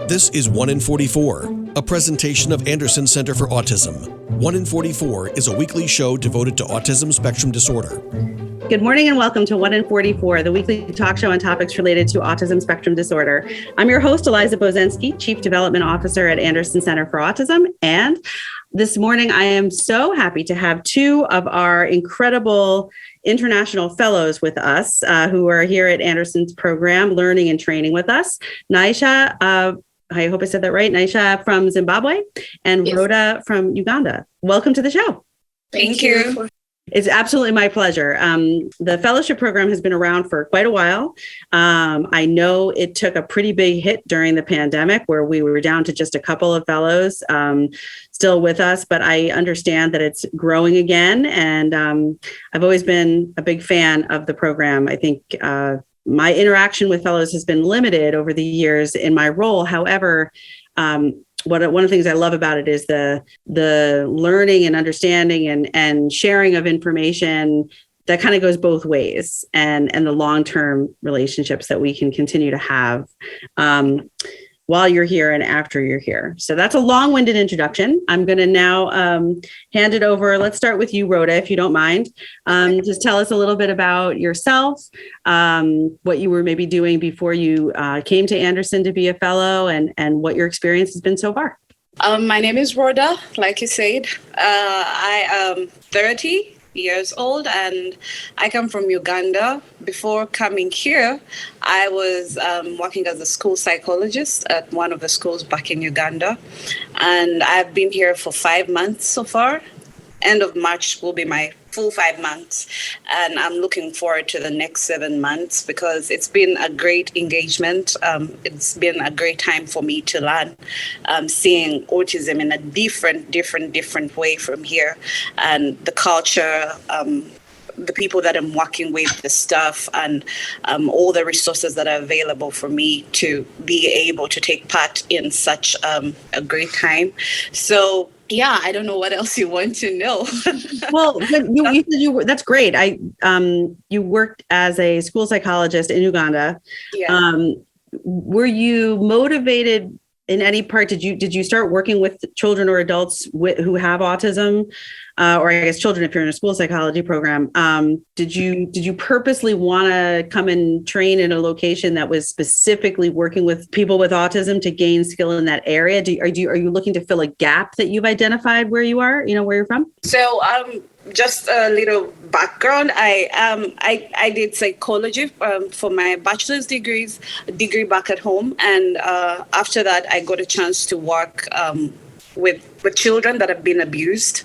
This is 1 in 44, a presentation of Anderson Center for Autism. 1 in 44 is a weekly show devoted to autism spectrum disorder. Good morning and welcome to 1 in 44, the weekly talk show on topics related to autism spectrum disorder. I'm your host, Eliza Bozensky, Chief Development Officer at Anderson Center for Autism. And this morning, I am so happy to have two of our incredible international fellows with us who are here at Anderson's program, learning and training with us. Nyasha, I hope I said that right, Nyasha from Zimbabwe, and yes. Rhoda from Uganda. Welcome to the show. Thank you. It's absolutely my pleasure. The fellowship program has been around for quite a while. I know it took a pretty big hit during the pandemic where we were down to just a couple of fellows still with us, but I understand that it's growing again. And I've always been a big fan of the program. I think my interaction with fellows has been limited over the years in my role. However, one of the things I love about it is the learning and understanding and sharing of information that kind of goes both ways, and the long-term relationships that we can continue to have while you're here and after you're here. So that's a long-winded introduction. I'm going to now hand it over. Let's start with you, Rhoda, if you don't mind. Just tell us a little bit about yourself, what you were maybe doing before you came to Anderson to be a fellow, and what your experience has been so far. My name is Rhoda, like you said. I am 30 years old and I come from Uganda. Before coming here, I was working as a school psychologist at one of the schools back in Uganda, and I've been here for 5 months so far. End of March will be my full 5 months, and I'm looking forward to the next 7 months because it's been a great engagement. It's been a great time for me to learn, seeing autism in a different way from here, and the culture, the people that I'm working with, the staff, and all the resources that are available for me to be able to take part in such a great time. So yeah, I don't know what else you want to know. Well, you said that's great. You worked as a school psychologist in Uganda. Yeah. Were you motivated in any part? Did you start working with children or adults who have autism, or I guess children if you're in a school psychology program? Did you purposely want to come and train in a location that was specifically working with people with autism to gain skill in that area? Are you looking to fill a gap that you've identified where you are? You know where you're from? So just a little background. I did psychology for my bachelor's degree back at home, and after that, I got a chance to work with children that have been abused,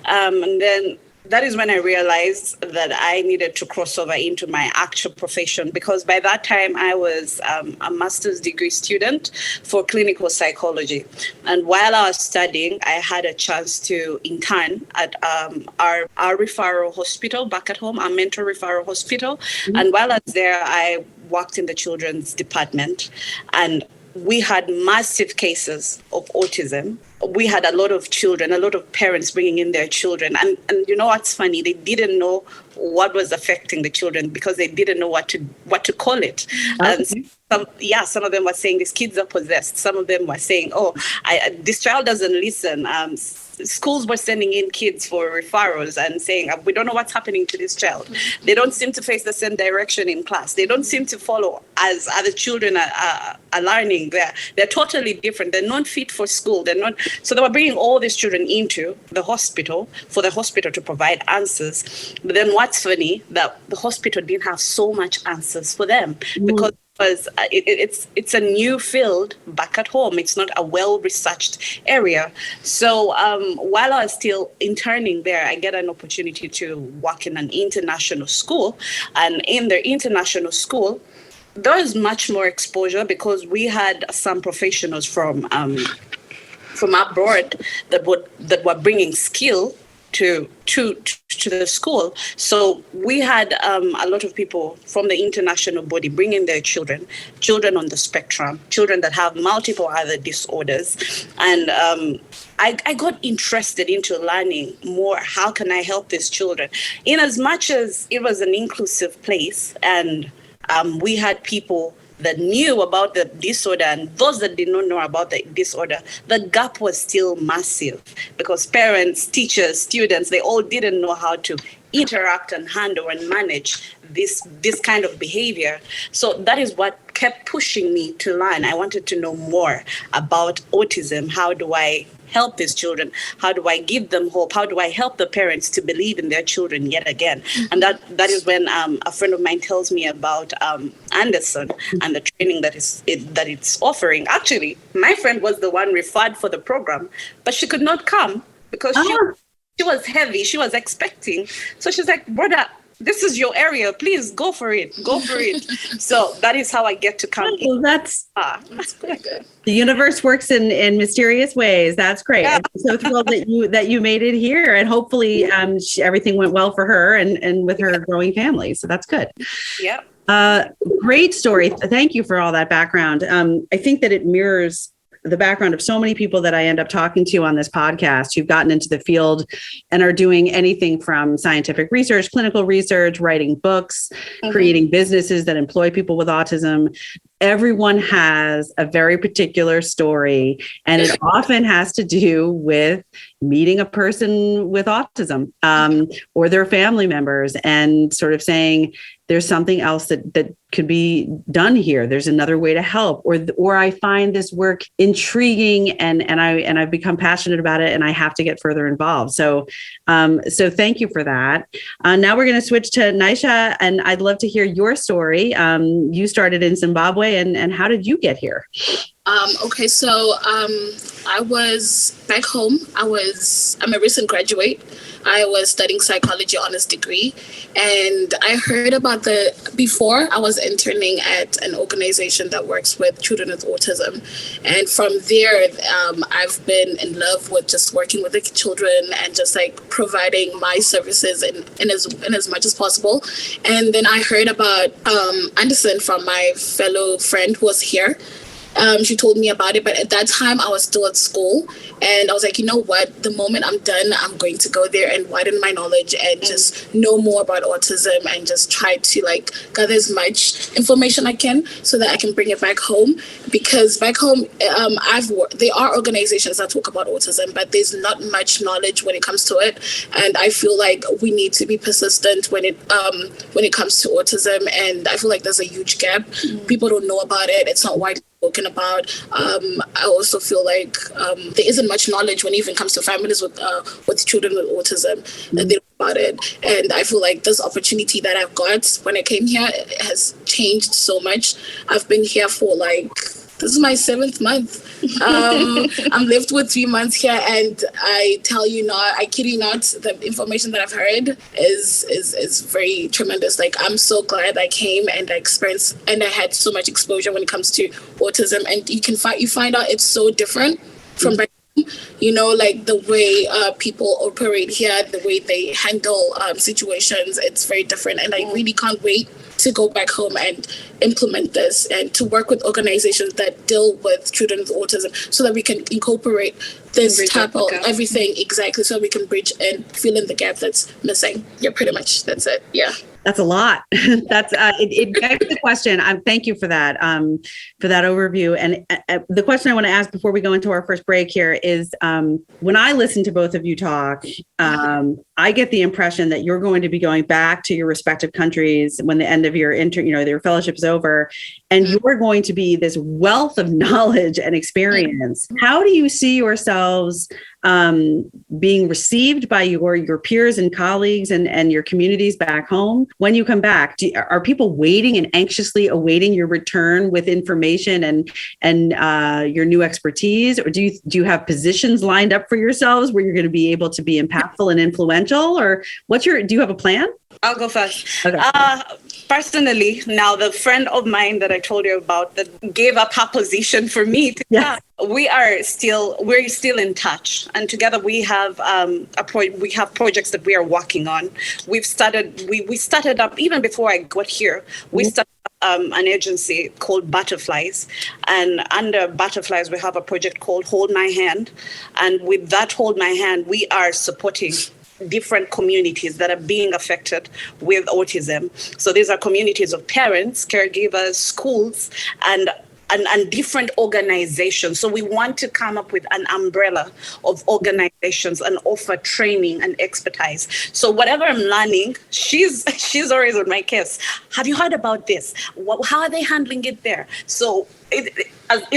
and then that is when I realized that I needed to cross over into my actual profession, because by that time I was a master's degree student for clinical psychology. And while I was studying, I had a chance to intern at our referral hospital back at home, our mental referral hospital. Mm-hmm. And while I was there, I worked in the children's department, and we had massive cases of autism. We had a lot of children, a lot of parents bringing in their children. And you know what's funny? They didn't know what was affecting the children because they didn't know what to call it. Okay. And some of them were saying these kids are possessed. Some of them were saying, this child doesn't listen. Schools were sending in kids for referrals and saying, we don't know what's happening to this child. They don't seem to face the same direction in class. They don't seem to follow as other children are learning. They're totally different. They're not fit for school. So they were bringing all these children into the hospital for the hospital to provide answers. But then what's funny, that the hospital didn't have so much answers for them because it's a new field back at home. It's not a well-researched area. So while I was still interning there, I get an opportunity to work in an international school. And in the international school, there was much more exposure because we had some professionals from abroad that were bringing skill to the school. So we had a lot of people from the international body bringing their children on the spectrum, children that have multiple other disorders. And I got interested into learning more. How can I help these children? In as much as it was an inclusive place and we had people that knew about the disorder and those that did not know about the disorder, the gap was still massive because parents, teachers, students, they all didn't know how to interact and handle and manage this kind of behavior. So that is what kept pushing me to learn. I wanted to know more about autism. How do I help these children? How do I give them hope? How do I help the parents to believe in their children yet again? And that is when a friend of mine tells me about Anderson and the training that it's offering. Actually, my friend was the one referred for the program, but she could not come because she was heavy. She was expecting. So she's like, Rhoda, this is your area. Please go for it. Go for it. So that is how I get to come in. That's pretty good. The universe works in mysterious ways. That's great. Yeah. I'm so thrilled that you made it here, and hopefully everything went well for her and with her growing family. So that's good. Yeah. Great story. Thank you for all that background. I think that it mirrors the background of so many people that I end up talking to on this podcast who've gotten into the field and are doing anything from scientific research, clinical research, writing books, creating businesses that employ people with autism. Everyone has a very particular story, and it often has to do with meeting a person with autism or their family members and sort of saying, there's something else that could be done here. There's another way to help, or I find this work intriguing and I've become passionate about it and I have to get further involved. So thank you for that. Now we're going to switch to Nyasha, and I'd love to hear your story. You started in Zimbabwe, and how did you get here? Okay, so I was back home. I'm a recent graduate. I was studying psychology honors degree, and I heard about before I was interning at an organization that works with children with autism. And from there, I've been in love with just working with the children and just like providing my services in as much as possible. And then I heard about Anderson from my fellow friend who was here. She told me about it, but at that time I was still at school, and I was like, you know what, the moment I'm done, I'm going to go there and widen my knowledge and just know more about autism and just try to like gather as much information I can so that I can bring it back home. Because back home, there are organizations that talk about autism, but there's not much knowledge when it comes to it, and I feel like we need to be persistent when it comes to autism. And I feel like there's a huge gap. People don't know about it. It's not widely spoken about. I also feel like there isn't much knowledge when it even comes to families with children with autism that they know about it. And I feel like this opportunity that I've got when I came here has changed so much. I've been here for this is my 7th month. I'm lived with 3 months here, and I tell you not, I kid you not, the information that I've heard is very tremendous. Like, I'm so glad I came and I experienced, and I had so much exposure when it comes to autism. And you find out it's so different from back home. You know, like the way people operate here, the way they handle situations, it's very different. And I really can't wait to go back home and implement this and to work with organizations that deal with children with autism so that we can incorporate this type of everything, exactly, so we can bridge and fill in the gap that's missing. Yeah, pretty much. That's it. Yeah. That's a lot. That's it begs the question. Thank you for that overview. And the question I want to ask before we go into our first break here is, when I listen to both of you talk, I get the impression that you're going to be going back to your respective countries when the end of your your fellowship is over, and you're going to be this wealth of knowledge and experience. How do you see yourselves being received by your peers and colleagues and your communities back home when you come back? Are people waiting and anxiously awaiting your return with information and your new expertise? Or do you have positions lined up for yourselves where you're going to be able to be impactful and influential? Or do you have a plan? I'll go first. Okay. Personally, now the friend of mine that I told you about that gave up her position for me to come, we're still in touch, and together we have projects that we are working on. We started up even before I got here. We started an agency called Butterflies, and under Butterflies we have a project called Hold My Hand, and with that Hold My Hand we are supporting different communities that are being affected with autism. So these are communities of parents, caregivers, schools, and different organizations. So we want to come up with an umbrella of organizations and offer training and expertise. So whatever I'm learning, she's always on my case. Have you heard about this? How are they handling it there? So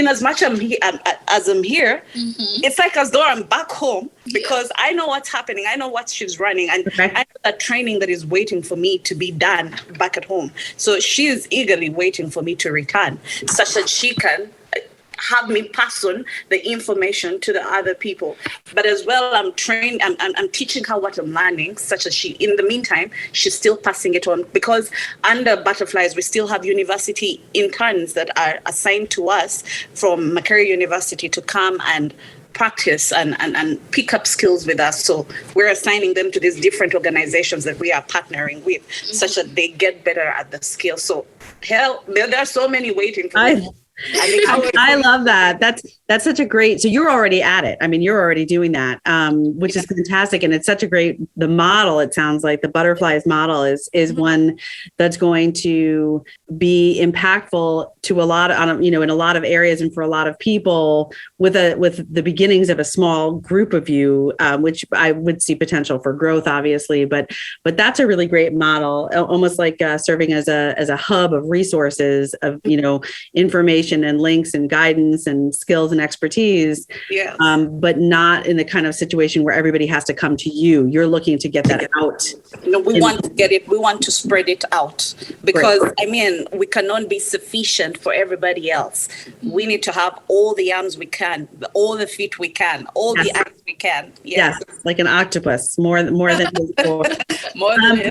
as much as I'm here, it's like as though I'm back home because I know what's happening. I know what she's running, and I know that training that is waiting for me to be done back at home. So she is eagerly waiting for me to return, such that she can have me pass on the information to the other people. But as well, I'm teaching her what I'm learning, such as in the meantime, she's still passing it on, because under Butterflies, we still have university interns that are assigned to us from Macquarie University to come and practice and pick up skills with us. So we're assigning them to these different organizations that we are partnering with, such that they get better at the skill. So hell, there are so many waiting for me. I love that. That's such a great, so you're already at it. I mean, you're already doing that, which is fantastic. And it's such a great, the model, it sounds like the Butterflies model is one that's going to be impactful to a lot of, in a lot of areas and for a lot of people with the beginnings of a small group of you, which I would see potential for growth, obviously, but that's a really great model, almost like serving as a hub of resources of, information and links and guidance and skills and expertise, but not in the kind of situation where everybody has to come to you. You're looking to get that out. We want to get it. We want to spread it out because, we cannot be sufficient for everybody else. We need to have all the arms we can, all the feet we can, all the eyes we can. Yes, like an octopus, more than before.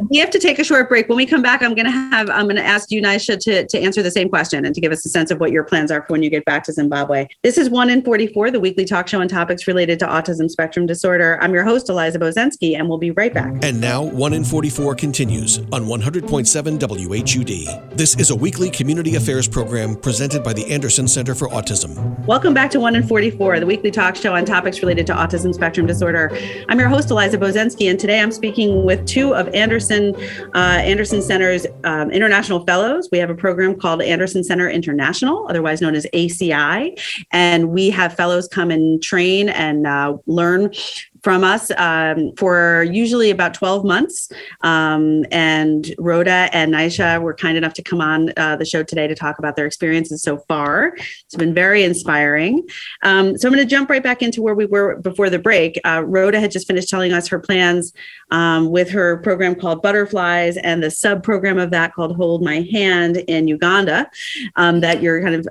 We have to take a short break. When we come back, I'm going to ask you, Nyasha, to answer the same question and to give us a sense of what your plans are for when you get back to Zimbabwe. This is 1 in 44, the weekly talk show on topics related to autism spectrum disorder. I'm your host, Eliza Bozensky, and we'll be right back. And now 1 in 44 continues on 100.7 WHUD. This is a weekly community affairs program presented by the Anderson Center for Autism. Welcome back to 1 in 44, the weekly talk show on topics related to autism spectrum disorder. I'm your host, Eliza Bozensky, and today I'm speaking with two of Anderson Center's international fellows. We have a program called Anderson Center International, otherwise known as ACI, and we have fellows come and train and learn from us for usually about 12 months. And Rhoda and Nyasha were kind enough to come on the show today to talk about their experiences so far. It's been very inspiring. So I'm going to jump right back into where we were before the break. Rhoda had just finished telling us her plans with her program called Butterflies and the sub-program of that called Hold My Hand in Uganda that you're kind of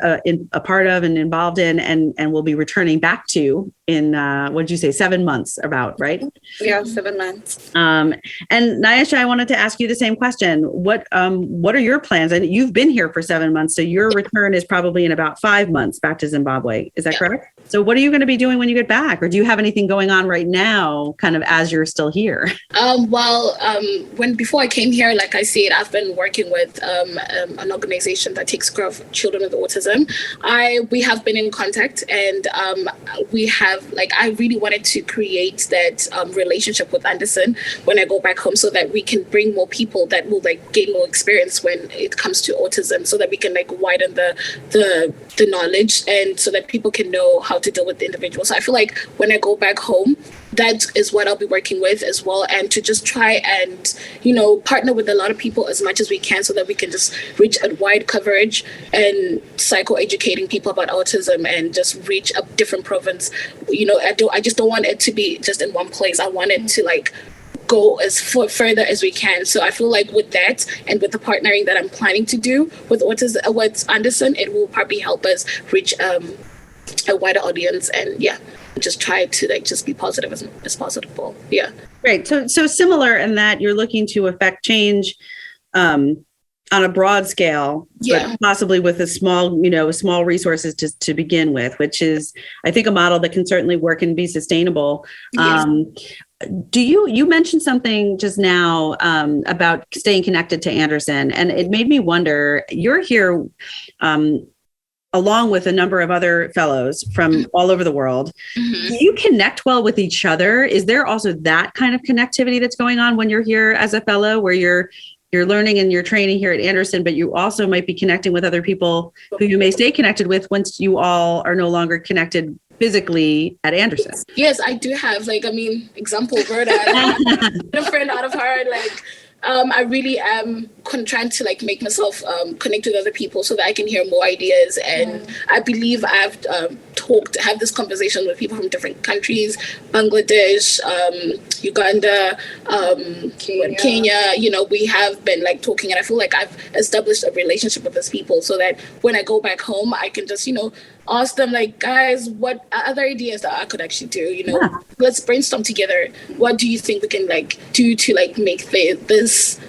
a part of and involved in and will be returning back to in, what did you say, 7 months about, right? Yeah, 7 months. And Nyasha, I wanted to ask you the same question. What are your plans? And you've been here for 7 months, so your return is probably in about 5 months back to Zimbabwe. Is that correct? So what are you going to be doing when you get back? Or do you have anything going on right now, kind of as you're still here? Before I came here, like I said, I've been working with an organization that takes care of children with autism. We have been in contact, and we have, I really wanted to create that relationship with Anderson when I go back home, so that we can bring more people that will gain more experience when it comes to autism, so that we can widen the knowledge, and so that people can know how to deal with the individual. So I feel like when I go back home, that is what I'll be working with as well, and to just try and, partner with a lot of people as much as we can, so that we can just reach a wide coverage and psycho-educating people about autism and just reach a different province. I just don't want it to be just in one place. I want it to go as further as we can. So I feel like with that and with the partnering that I'm planning to do with Anderson, it will probably help us reach a wider audience, and just try to just be positive as possible. Yeah. Great. So similar in that you're looking to affect change on a broad scale, but possibly with small resources to begin with, which is, I think, a model that can certainly work and be sustainable. Yes. You mentioned something just now about staying connected to Anderson, and it made me wonder, you're here along with a number of other fellows from all over the world. Do you connect well with each other? Is there also that kind of connectivity that's going on when you're here as a fellow, where you're learning and you're training here at Anderson, but you also might be connecting with other people who you may stay connected with once you all are no longer connected physically at Anderson? Yes, I do have, example, Rhoda, a friend out of her, I really am trying to make myself connect with other people so that I can hear more ideas. And I believe I've had this conversation with people from different countries, Bangladesh, Uganda, Kenya. We have been talking, and I feel like I've established a relationship with those people so that when I go back home, I can just, ask them guys, what other ideas that I could actually do, let's brainstorm together. What do you think we can do to make this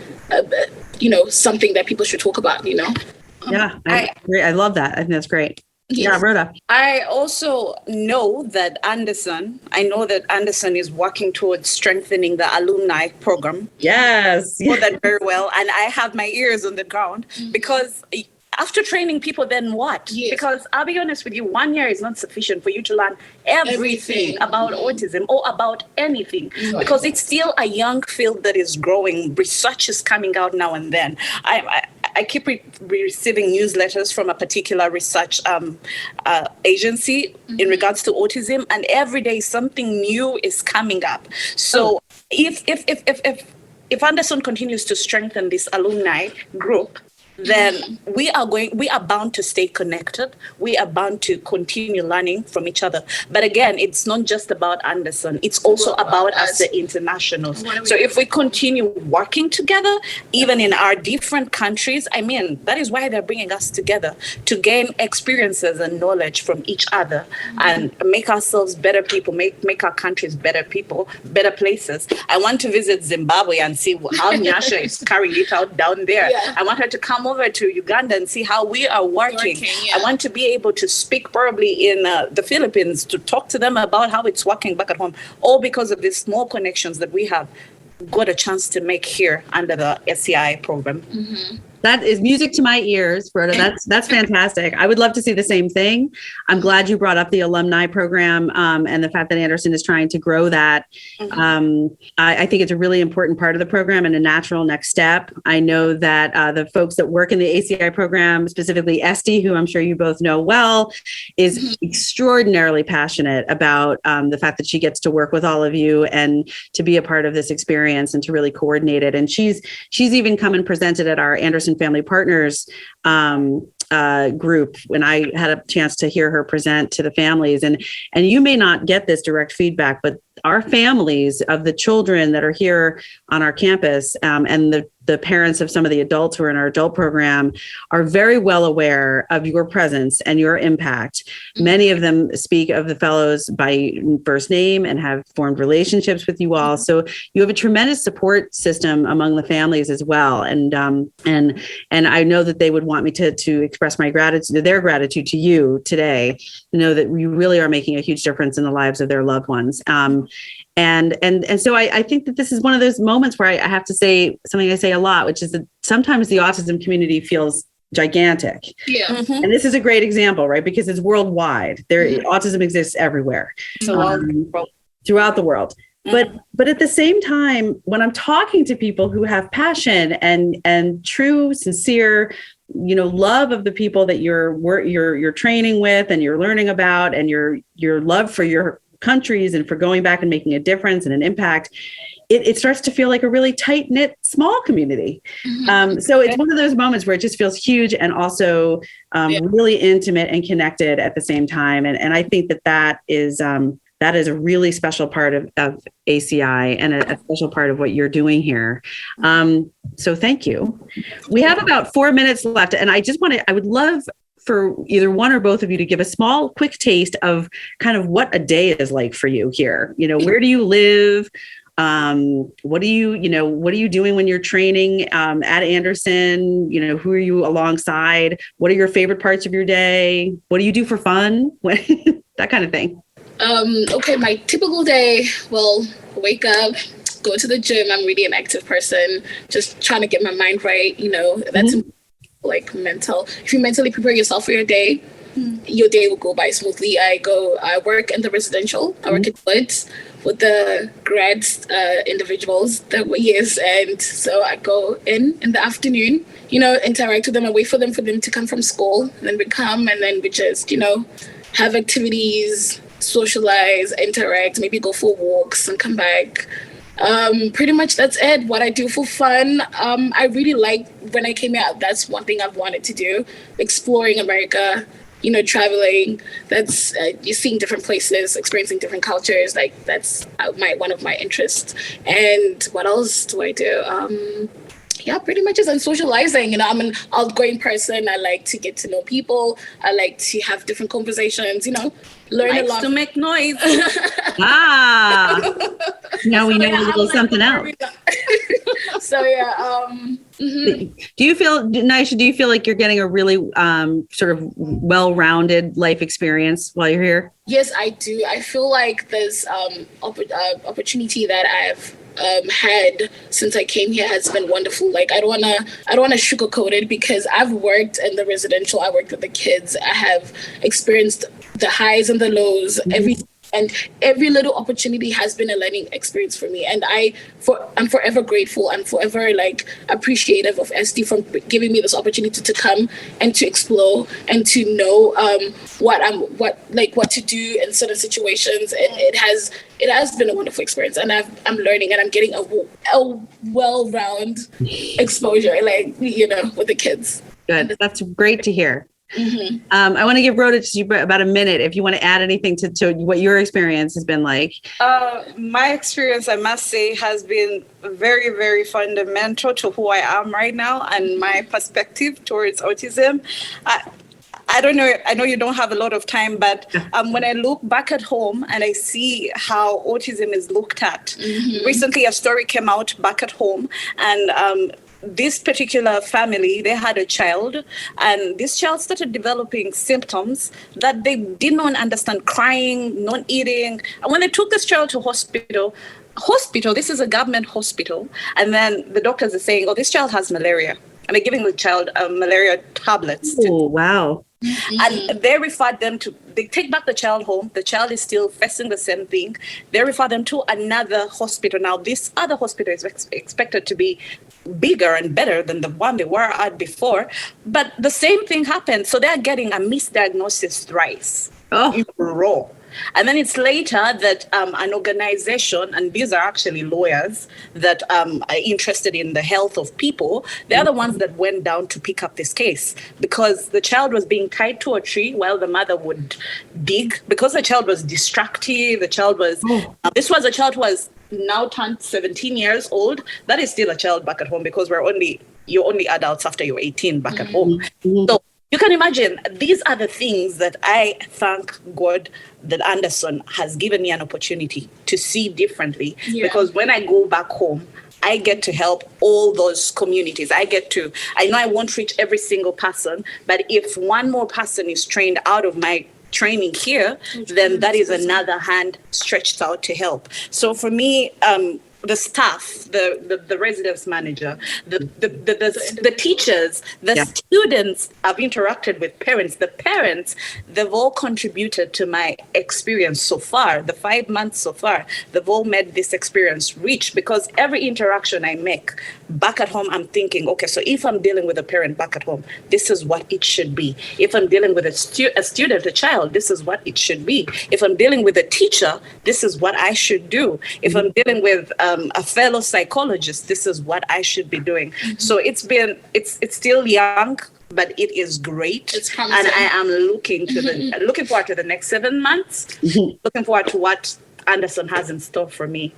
something that people should talk about, Yeah, I love that. I think that's great. Yes. Yeah, Rhoda. I also know that Anderson is working towards strengthening the alumni program. Yes. I know that very well. And I have my ears on the ground because after training people, then what? Yes. Because I'll be honest with you, 1 year is not sufficient for you to learn everything about autism or about anything, because it's still a young field that is growing. Research is coming out now and then. I keep receiving newsletters from a particular research agency in regards to autism, and every day something new is coming up. So if Anderson continues to strengthen this alumni group, then we are bound to stay connected. We are bound to continue learning from each other. But again, it's not just about Anderson. It's also about us, the internationals. So if we continue working together, even in our different countries, that is why they're bringing us together, to gain experiences and knowledge from each other and make ourselves better people, make our countries better people, better places. I want to visit Zimbabwe and see how Nyasha is carrying it out down there. Yeah. I want her to come over to Uganda and see how we are working. I want to be able to speak probably in the Philippines to talk to them about how it's working back at home, all because of these small connections that we have got a chance to make here under the SCI program. That is music to my ears, Rhoda. That's fantastic. I would love to see the same thing. I'm glad you brought up the alumni program and the fact that Anderson is trying to grow that. I think it's a really important part of the program and a natural next step. I know that the folks that work in the ACI program, specifically Esty, who I'm sure you both know well, is extraordinarily passionate about the fact that she gets to work with all of you and to be a part of this experience and to really coordinate it. And she's even come and presented at our Anderson Family Partners group when I had a chance to hear her present to the families. And you may not get this direct feedback, but our families of the children that are here on our campus and the parents of some of the adults who are in our adult program are very well aware of your presence and your impact. Many of them speak of the fellows by first name and have formed relationships with you all. So you have a tremendous support system among the families as well. And I know that they would want me to express my gratitude, their gratitude to you today, to know that you really are making a huge difference in the lives of their loved ones. And so I think that this is one of those moments where I have to say something I say a lot, which is that sometimes the autism community feels gigantic. Yeah. And this is a great example, right? Because it's worldwide. Autism exists everywhere, throughout the world. But at the same time, when I'm talking to people who have passion and true, sincere, love of the people that you're training with and you're learning about, and your love for your countries and for going back and making a difference and an impact, it starts to feel like a really tight-knit small community. So it's one of those moments where it just feels huge and also really intimate and connected at the same time. And I think that is a really special part of ACI and a special part of what you're doing here. So thank you. We have about 4 minutes left, and I would love for either one or both of you to give a small, quick taste of kind of what a day is like for you here. Where do you live? What are you doing when you're training at Anderson? Who are you alongside? What are your favorite parts of your day? What do you do for fun? That kind of thing. Okay, my typical day, wake up, go to the gym. I'm really an active person, just trying to get my mind right. That's mental. If you mentally prepare yourself for your day, your day will go by smoothly. I work in the residential. I work at Woods with the grads individuals that were years, and so I go in the afternoon, interact with them. I wait for them to come from school, and then we come, and then we just have activities, socialize, interact, maybe go for walks and come back. Pretty much that's it. What I do for fun. I really like when I came out, that's one thing I've wanted to do, exploring America, traveling. That's you're seeing different places, experiencing different cultures. Like that's one of my interests. And what else do I do? Yeah, pretty much just socializing. I'm an outgoing person. I like to get to know people. I like to have different conversations, learn a lot. To make noise. Now we know a little something else. So yeah. Do you feel, Nyasha, like you're getting a really sort of well-rounded life experience while you're here? Yes, I do. I feel like this opportunity that I've had since I came here has been wonderful. Like I don't wanna sugarcoat it, because I've worked in the residential, I worked with the kids, I have experienced the highs and the lows, every little opportunity has been a learning experience for me, and I'm forever grateful and forever appreciative of SD for giving me this opportunity to come and to explore and to know what to do in certain situations. And it has been a wonderful experience, and I'm learning, and I'm getting a well-round exposure, with the kids. Good. That's great to hear. I want to give Rhoda just about a minute if you want to add anything to what your experience has been like. My experience, I must say, has been very, very fundamental to who I am right now and my perspective towards autism. I don't know. I know you don't have a lot of time, but when I look back at home and I see how autism is looked at, recently a story came out back at home, and this particular family, they had a child, and this child started developing symptoms that they did not understand: crying, not eating. And when they took this child to hospital, this is a government hospital, and then the doctors are saying, oh, this child has malaria, and they're giving the child malaria tablets. Oh, wow. And they referred them they take back the child home. The child is still facing the same thing. They refer them to another hospital. Now, this other hospital is expected to be bigger and better than the one they were at before. But the same thing happened. So they're getting a misdiagnosis thrice in a row. And then it's later that an organization, and these are actually lawyers that are interested in the health of people, they're the ones that went down to pick up this case, because the child was being tied to a tree while the mother would dig, because the child was destructive. The child was, this was a child who was now turned 17 years old. That is still a child back at home, because you're only adults after you're 18 back at home. So you can imagine, these are the things that I thank God that Anderson has given me an opportunity to see differently. Yeah. Because when I go back home, I get to help all those communities. I know I won't reach every single person, but if one more person is trained out of my training here, then that is another hand stretched out to help. So for me, the staff, the residence manager, the teachers, the students, I've interacted with parents. The parents, they've all contributed to my experience so far. The 5 months so far, they've all made this experience rich, because every interaction I make back at home, I'm thinking, okay, so if I'm dealing with a parent back at home, this is what it should be. If I'm dealing with a student, a child, this is what it should be. If I'm dealing with a teacher, this is what I should do. If I'm dealing with a fellow psychologist, this is what I should be doing. So it's still young, but it is great. It's promising. And I am looking forward to the next 7 months, looking forward to what Anderson has in store for me.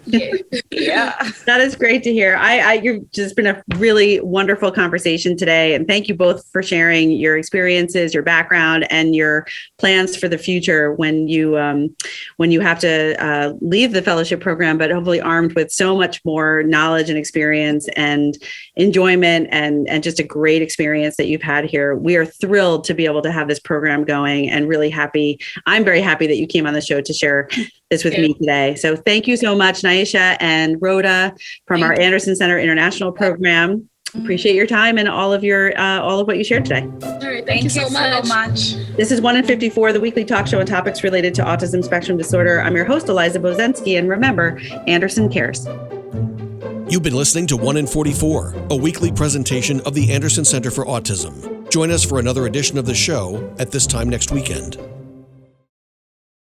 Yeah. That is great to hear. You've just been a really wonderful conversation today. And thank you both for sharing your experiences, your background, and your plans for the future when you have to leave the fellowship program, but hopefully armed with so much more knowledge and experience and enjoyment and just a great experience that you've had here. We are thrilled to be able to have this program going, and really happy. I'm very happy that you came on the show to share this with me today. So thank you so much, Nyasha and Rhoda from our Anderson Center International Program. Appreciate your time and all of what you shared today. All right. Thank you so much. This is 1 in 54, the weekly talk show on topics related to autism spectrum disorder. I'm your host, Eliza Bozensky, and remember, Anderson cares. You've been listening to 1 in 44, a weekly presentation of the Anderson Center for Autism. Join us for another edition of the show at this time next weekend.